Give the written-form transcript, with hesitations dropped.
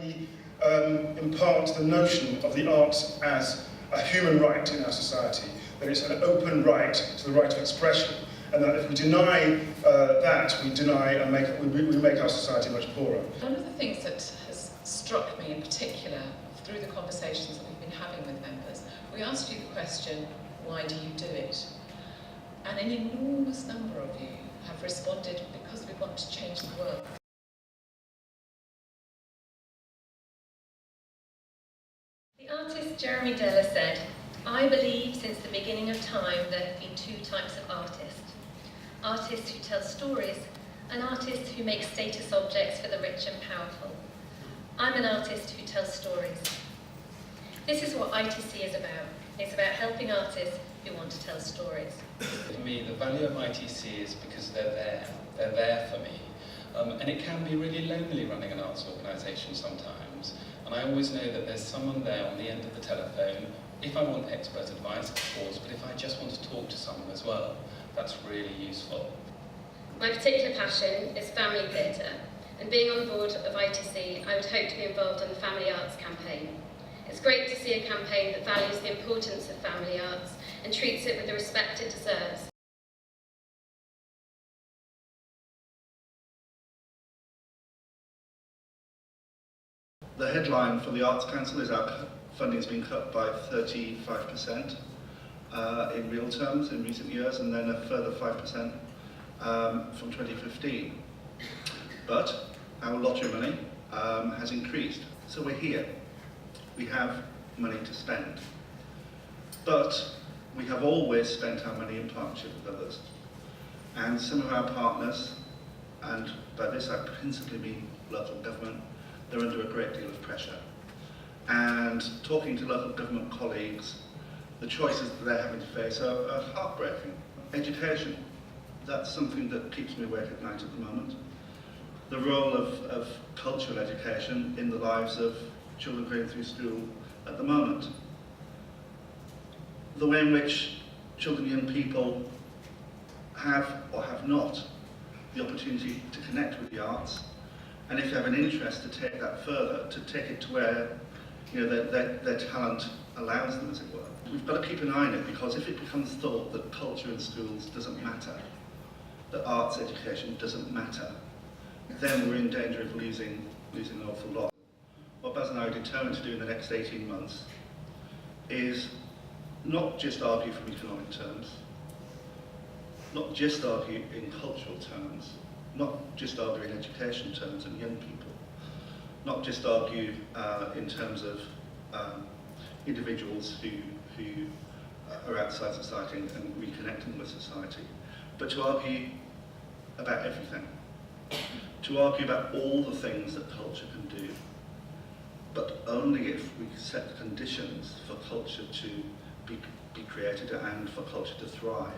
we impart the notion of the arts as a human right in our society, that it's an open right to the right of expression, and that if we deny that, we deny and we make our society much poorer. One of the things that has struck me in particular through the conversations that we've been having with members, we asked you the question, why do you do it? And an enormous number of you have responded, because we want to change the world. The artist Jeremy Deller said, "I believe since the beginning of time there have been two types of artists. Artists who tell stories and artists who make status objects for the rich and powerful. I'm an artist who tells stories." This is what ITC is about. It's about helping artists who want to tell stories. For me, the value of ITC is because they're there. They're there for me. And it can be really lonely running an arts organisation sometimes. And I always know that there's someone there on the end of the telephone, if I want expert advice, of course, but if I just want to talk to someone as well, that's really useful. My particular passion is family theatre, and being on board of ITC, I would hope to be involved in the Family Arts campaign. It's great to see a campaign that values the importance of family arts and treats it with the respect it deserves. The headline for the Arts Council is our funding has been cut by 35% in real terms in recent years, and then a further 5% from 2015. But our lottery money has increased, so we're here. We have money to spend. But we have always spent our money in partnership with others. And some of our partners, and by this I principally mean local government, they're under a great deal of pressure. And talking to local government colleagues, the choices that they're having to face are heartbreaking. Education, that's something that keeps me awake at night at the moment. The role of cultural education in the lives of children going through school at the moment. The way in which children and young people have or have not the opportunity to connect with the arts, and if they have an interest to take that further, to take it to where their talent allows them, as it were. We've got to keep an eye on it, because if it becomes thought that culture in schools doesn't matter, that arts education doesn't matter, then we're in danger of losing an awful lot. What Baz and I are determined to do in the next 18 months is not just argue from economic terms, not just argue in cultural terms, not just argue in education terms and young people, not just argue in terms of individuals who are outside society and reconnecting with society, but to argue about everything. To argue about all the things that culture can do, but only if we set the conditions for culture to be created and for culture to thrive.